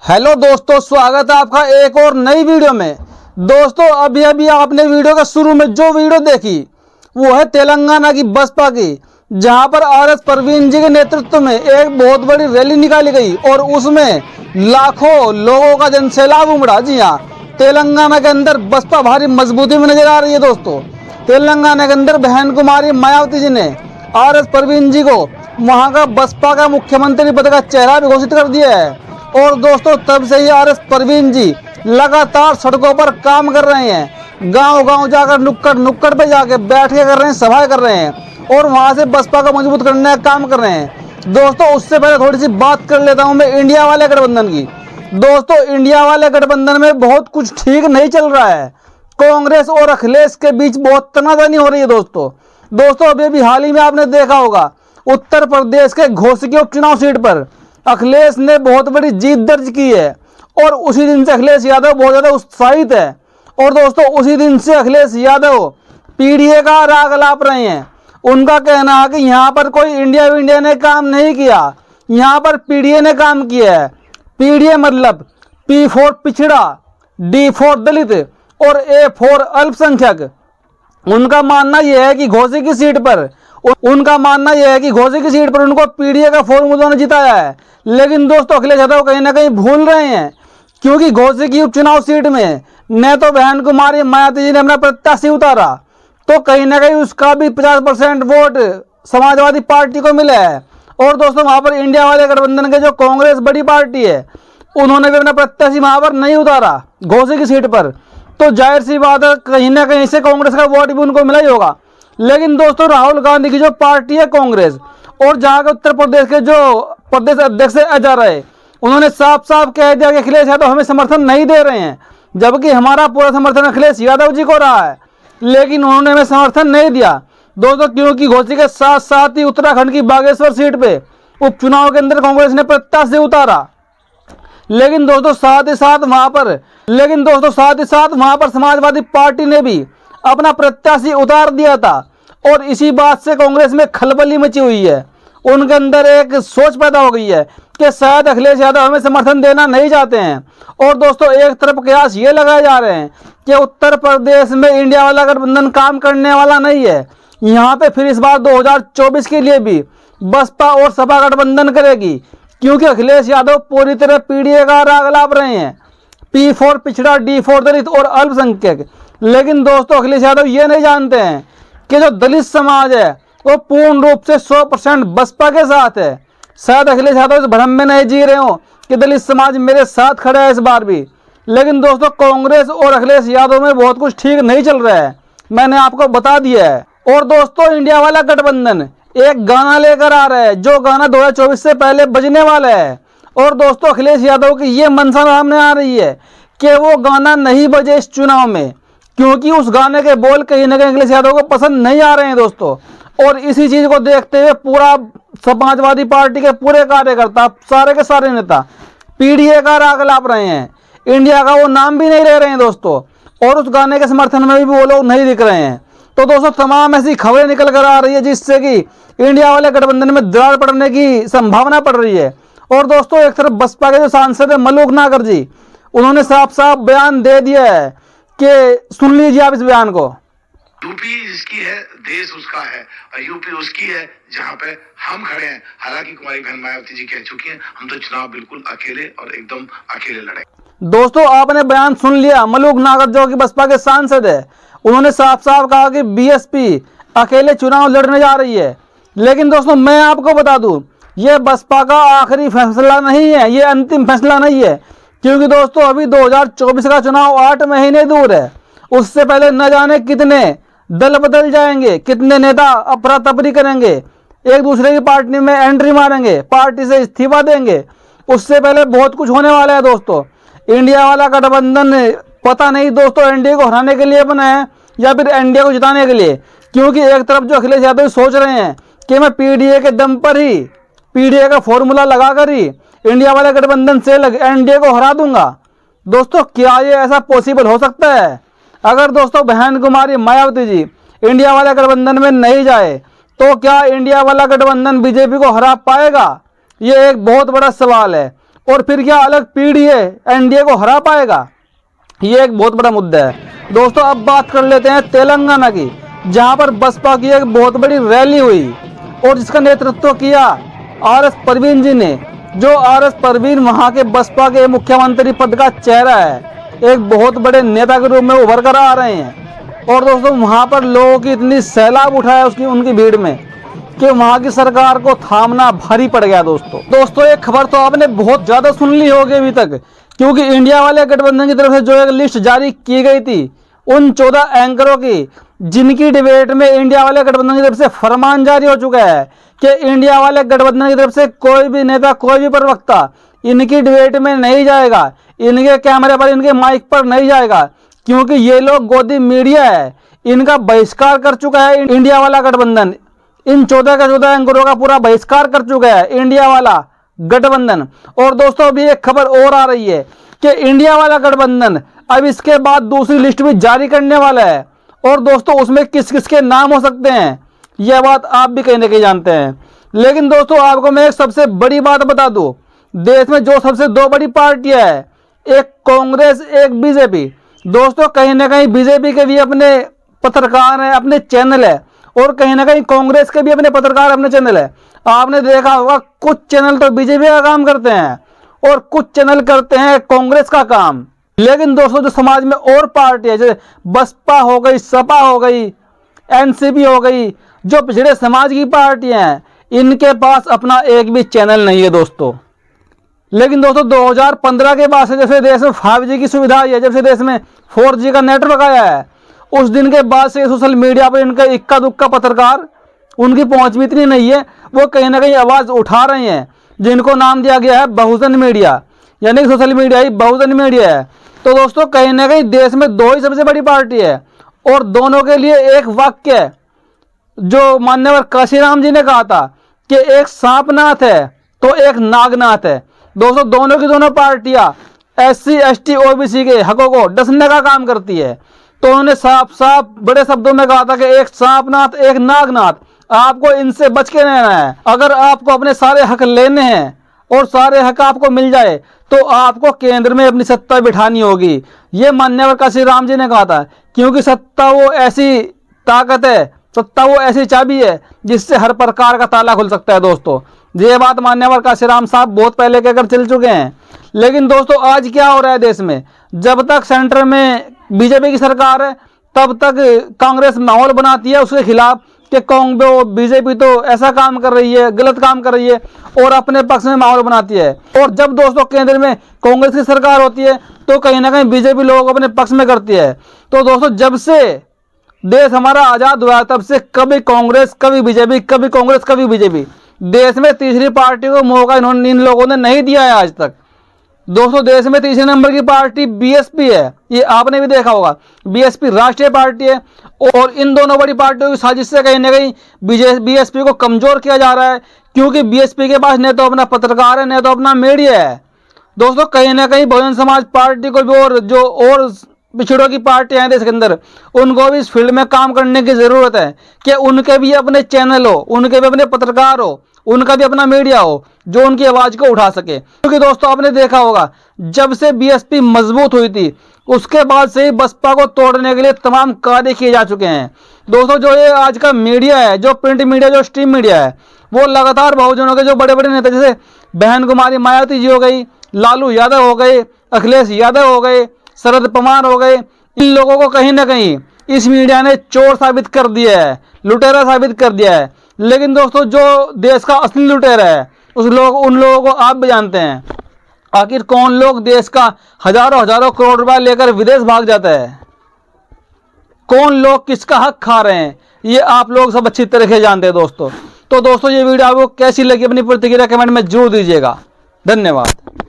Hello दोस्तों, स्वागत है आपका एक और नई वीडियो में। दोस्तों अभी आपने वीडियो के शुरू में जो वीडियो देखी वो है तेलंगाना की बसपा की, जहां पर आरएस परवीन जी के नेतृत्व में एक बहुत बड़ी रैली निकाली गई और उसमें लाखों लोगों का जनसैलाब उमड़ा। जी हाँ, तेलंगाना के अंदर बसपा भारी मजबूती में नजर आ रही है। दोस्तों तेलंगाना के अंदर बहन कुमारी मायावती जी ने आरएस परवीन जी को वहां का बसपा का मुख्यमंत्री पद का चेहरा भी घोषित कर दिया है। और दोस्तों तब से ही आरएस परवीन जी लगातार सड़कों पर काम कर रहे हैं, गांव-गांव जाकर नुक्कड़ पे जाके बैठ के कर रहे हैं, सभाएं कर रहे हैं और वहां से बसपा को मजबूत करने का काम कर रहे हैं। दोस्तों उससे पहले थोड़ी सी बात कर लेता हूं मैं इंडिया वाले गठबंधन की। दोस्तों इंडिया वाले गठबंधन में बहुत कुछ ठीक नहीं चल रहा है। कांग्रेस और अखिलेश के बीच बहुत तनातनी हो रही है। दोस्तों अभी हाल ही में आपने देखा होगा उत्तर प्रदेश के घोसी की उपचुनाव सीट पर अखिलेश ने बहुत बड़ी जीत दर्ज की है और उसी दिन से अखिलेश यादव बहुत ज़्यादा उत्साहित है। और दोस्तों उसी दिन से अखिलेश यादव पीडीए का राग अलाप रहे हैं। उनका कहना है कि यहाँ पर कोई इंडिया ने काम नहीं किया, यहाँ पर पीडीए ने काम किया है। पीडीए मतलब पी फॉर पिछड़ा, डी फॉर दलित और ए फॉर अल्पसंख्यक। उनका मानना यह है कि घोसी की सीट पर उनको पीडीए का फॉर्मूला ने जिताया है। लेकिन दोस्तों अखिलेश यादव कहीं ना कहीं भूल रहे हैं, क्योंकि घोसी की उपचुनाव सीट में न तो बहन कुमारी मायावती जी ने अपना प्रत्याशी उतारा, तो कहीं ना कहीं उसका भी 50% वोट समाजवादी पार्टी को मिला है। और दोस्तों वहां पर इंडिया वाले गठबंधन के जो कांग्रेस बड़ी पार्टी है, उन्होंने भी अपना प्रत्याशी वहां पर नहीं उतारा घोसी की सीट पर, तो जाहिर सी बात है कहीं ना कहीं से कांग्रेस का वोट भी उनको मिला ही होगा। लेकिन दोस्तों राहुल गांधी की जो पार्टी है कांग्रेस, और जहां के उत्तर प्रदेश के जो प्रदेश अध्यक्ष अजय राय, उन्होंने साफ साफ कह दिया कि अखिलेश यादव हमें समर्थन नहीं दे रहे हैं, जबकि हमारा पूरा समर्थन अखिलेश यादव जी को रहा है। लेकिन उन्होंने हमें समर्थन नहीं दिया दोस्तों, क्योंकि घोसी के साथ साथ ही उत्तराखंड की बागेश्वर सीट पे उपचुनाव के अंदर कांग्रेस ने प्रत्याशी उतारा। लेकिन दोस्तों साथ ही साथ वहां पर समाजवादी पार्टी ने भी अपना प्रत्याशी उतार दिया था। और इसी बात से कांग्रेस में खलबली मची हुई है। उनके अंदर एक सोच पैदा हो गई है कि शायद अखिलेश यादव हमें समर्थन देना नहीं चाहते हैं। और दोस्तों एक तरफ कयास ये लगाए जा रहे हैं कि उत्तर प्रदेश में इंडिया वाला गठबंधन काम करने वाला नहीं है, यहाँ पे फिर इस बार 2024 के लिए भी बसपा और सपा गठबंधन करेगी, क्योंकि अखिलेश यादव पूरी तरह पीडीए का राग अलाप रहे हैं, पी फॉर पिछड़ा, डी फॉर दलित और अल्पसंख्यक। लेकिन दोस्तों अखिलेश यादव ये नहीं जानते हैं कि जो दलित समाज है वो पूर्ण रूप से 100% बसपा के साथ है। शायद अखिलेश यादव इस भ्रम में नहीं जी रहे हो कि दलित समाज मेरे साथ खड़ा है इस बार भी। लेकिन दोस्तों कांग्रेस और अखिलेश यादव में बहुत कुछ ठीक नहीं चल रहा है, मैंने आपको बता दिया है। और दोस्तों इंडिया वाला गठबंधन एक गाना लेकर आ रहा है, जो गाना 2024 से पहले बजने वाला है। और दोस्तों अखिलेश यादव की ये मंशा सामने आ रही है कि वो गाना नहीं बजे इस चुनाव में, क्योंकि उस गाने के बोल कहीं ना कहीं अखिलेश यादव को पसंद नहीं आ रहे हैं दोस्तों। और इसी चीज को देखते हुए पूरा समाजवादी पार्टी के पूरे कार्यकर्ता, सारे के सारे नेता पीडीए का राग अलाप रहे हैं, इंडिया का वो नाम भी नहीं ले रहे हैं दोस्तों। और उस गाने के समर्थन में भी वो लोग नहीं दिख रहे हैं। तो दोस्तों तमाम ऐसी खबरें निकल कर आ रही है जिससे कि इंडिया वाले गठबंधन में दरार पड़ने की संभावना पड़ रही है। और दोस्तों एक तरफ बसपा के जो सांसद है मलूक नागर जी, उन्होंने साफ साफ बयान दे दिया है कि सुन लीजिए आप इस बयान को। यूपी जिसकी है देश उसका है और यूपी उसकी है जहां पे हम खड़े हैं। हालांकि कुमारी बहन मायावती जी कह चुकी हैं हम तो चुनाव बिल्कुल अकेले और एकदम अकेले लड़े। दोस्तों आपने बयान सुन लिया, मलूक नागर जो कि बसपा के सांसद है, उन्होंने साफ साफ कहा कि बीएसपी अकेले चुनाव लड़ने जा रही है। लेकिन दोस्तों मैं आपको बता दूं, यह बसपा का आखिरी फैसला नहीं है, ये अंतिम फैसला नहीं है, क्योंकि दोस्तों अभी 2024 का चुनाव 8 महीने दूर है। उससे पहले न जाने कितने दल बदल जाएंगे, कितने नेता अफरा तफरी करेंगे, एक दूसरे की पार्टी में एंट्री मारेंगे, पार्टी से इस्तीफा देंगे। उससे पहले बहुत कुछ होने वाला है दोस्तों। इंडिया वाला गठबंधन पता नहीं दोस्तों एनडीए को हराने के लिए बना है या फिर एनडीए को जिताने के लिए, क्योंकि एक तरफ जो अखिलेश यादव सोच रहे हैं कि मैं पीडीए के दम पर ही, पीडीए का फॉर्मूला लगाकर ही इंडिया वाले गठबंधन से एनडीए को हरा दूंगा। दोस्तों क्या ये ऐसा पॉसिबल हो सकता है? अगर दोस्तों बहन कुमारी मायावती जी इंडिया वाले गठबंधन में नहीं जाए तो क्या इंडिया वाला गठबंधन बीजेपी को हरा पाएगा? ये एक बहुत बड़ा सवाल है। और फिर क्या अलग पीडीए एनडीए को हरा पाएगा? ये एक बहुत बड़ा मुद्दा है दोस्तों। अब बात कर लेते हैं तेलंगाना की, जहां पर बसपा की एक बहुत बड़ी रैली हुई और जिसका नेतृत्व किया आर एस परवीन जी ने। जो आर एस परवीन वहां के बसपा के मुख्यमंत्री पद का चेहरा है, एक बहुत बड़े नेता के रूप में उभर कर आ रहे हैं। और दोस्तों वहां पर लोगों की इतनी सैलाब उठाया उनकी भीड़ में कि वहां की सरकार को थामना भारी पड़ गया दोस्तों एक खबर तो आपने बहुत ज्यादा सुन ली होगी अभी तक, क्योंकि इंडिया वाले गठबंधन की तरफ से जो एक लिस्ट जारी की गई थी उन 14 एंकरों की, जिनकी डिबेट में इंडिया वाले गठबंधन की तरफ से फरमान जारी हो चुका है कि इंडिया वाले गठबंधन की तरफ से कोई भी नेता, कोई भी प्रवक्ता इनकी डिबेट में नहीं जाएगा, इनके कैमरे पर, इनके माइक पर नहीं जाएगा, क्योंकि ये लोग गोदी मीडिया है, इनका बहिष्कार कर चुका है इंडिया वाला गठबंधन। इन 14 का 14 एंकरों का पूरा बहिष्कार कर चुका है इंडिया वाला गठबंधन। और दोस्तों अभी एक खबर और आ रही है कि इंडिया वाला गठबंधन अब इसके बाद दूसरी लिस्ट भी जारी करने वाला है। और दोस्तों उसमें किस किस के नाम हो सकते हैं यह बात आप भी कहीं ना कहीं जानते हैं। लेकिन दोस्तों आपको मैं एक सबसे बड़ी बात बता दूं, देश में जो सबसे दो बड़ी पार्टियां है, एक कांग्रेस, एक बीजेपी। दोस्तों कहीं ना कहीं बीजेपी के भी अपने पत्रकार हैं, अपने चैनल है, और कहीं ना कहीं कांग्रेस के भी अपने पत्रकार, अपने चैनल है। आपने देखा होगा कुछ चैनल तो बीजेपी का काम करते हैं और कुछ चैनल करते हैं कांग्रेस का काम। लेकिन दोस्तों जो समाज में और पार्टी है, जैसे बसपा हो गई, सपा हो गई, एनसीपी हो गई, जो पिछड़े समाज की पार्टियां हैं, इनके पास अपना एक भी चैनल नहीं है दोस्तों। लेकिन दोस्तों 2015 के बाद से जैसे देश में 5G की सुविधा आई है, जब से देश में 4G का नेटवर्क आया है, उस दिन के बाद से सोशल मीडिया पर इनका इक्का दुक्का पत्रकार, उनकी पहुंच भी इतनी नहीं है, वो कहीं ना कहीं आवाज उठा रहे हैं, जिनको नाम दिया गया है बहुजन मीडिया, यानी कि सोशल मीडिया ही बहुजन मीडिया है। तो दोस्तों कहीं ना कहीं देश में दो ही सबसे बड़ी पार्टी है और दोनों के लिए एक वाक्य है जो मान्यवर काशीराम जी ने कहा था कि एक सांपनाथ है तो एक नागनाथ है। दोस्तों दोनों की दोनों पार्टियां SC ST OBC के हकों को डसने का काम करती है। तो उन्होंने साफ साफ बड़े शब्दों में कहा था कि एक सांपनाथ, एक नागनाथ, आपको इनसे बच के रहना है। अगर आपको अपने सारे हक लेने हैं और सारे हक आपको मिल जाए तो आपको केंद्र में अपनी सत्ता बिठानी होगी। ये मान्यवर काशीराम जी ने कहा था, क्योंकि सत्ता वो ऐसी ताकत है, सत्ता वो ऐसी चाबी है जिससे हर प्रकार का ताला खुल सकता है। दोस्तों ये बात मान्यवर काशीराम साहब बहुत पहले कहकर चल चुके हैं। लेकिन दोस्तों आज क्या हो रहा है देश में, जब तक सेंटर में बीजेपी की सरकार है तब तक कांग्रेस माहौल बनाती है उसके खिलाफ कि बीजेपी तो ऐसा काम कर रही है, गलत काम कर रही है, और अपने पक्ष में माहौल बनाती है। और जब दोस्तों केंद्र में कांग्रेस की सरकार होती है तो कहीं ना कहीं बीजेपी लोग अपने पक्ष में करती है। तो दोस्तों जब से देश हमारा आजाद हुआ तब से कभी कांग्रेस, कभी बीजेपी, कभी कांग्रेस, कभी बीजेपी, देश में तीसरी पार्टी को मौका इन लोगों ने नहीं दिया है आज तक। दोस्तों देश में तीसरे नंबर की पार्टी बीएसपी है, ये आपने भी देखा होगा। बीएसपी राष्ट्रीय पार्टी है और इन दोनों बड़ी पार्टियों की साजिश से कहीं ना कहीं बीएसपी को कमजोर किया जा रहा है, क्योंकि बीएसपी के पास न तो अपना पत्रकार है, न तो अपना मीडिया है। दोस्तों कहीं ना कहीं बहुजन समाज पार्टी को भी और जो और पिछड़ों की पार्टियां हैं देश के अंदर, उनको भी इस फील्ड में काम करने की जरूरत है कि उनके भी अपने चैनल हो, उनके भी अपने पत्रकार हो, उनका भी अपना मीडिया हो जो उनकी आवाज को उठा सके। क्योंकि दोस्तों आपने देखा होगा जब से बीएसपी मजबूत हुई थी उसके बाद से ही बसपा को तोड़ने के लिए तमाम कार्य किए जा चुके हैं। दोस्तों जो ये आज का मीडिया है, जो प्रिंट मीडिया, जो स्ट्रीम मीडिया है, वो लगातार बहुजनों के जो बड़े बड़े नेता जैसे बहन कुमारी मायावती जी हो गई, लालू यादव हो गए, अखिलेश यादव हो गए, शरद पवार हो गए, इन लोगों को कहीं ना कहीं इस मीडिया ने चोर साबित कर दिया है, लुटेरा साबित कर दिया है। लेकिन दोस्तों जो देश का असली लुटेरा है उन लोगों को आप भी जानते हैं। आखिर कौन लोग देश का हजारों हजारों करोड़ रुपया लेकर विदेश भाग जाता है, कौन लोग किसका हक खा रहे हैं, ये आप लोग सब अच्छी तरह से जानते हैं दोस्तों। तो दोस्तों ये वीडियो आपको कैसी लगी अपनी प्रतिक्रिया कमेंट में जरूर दीजिएगा। धन्यवाद।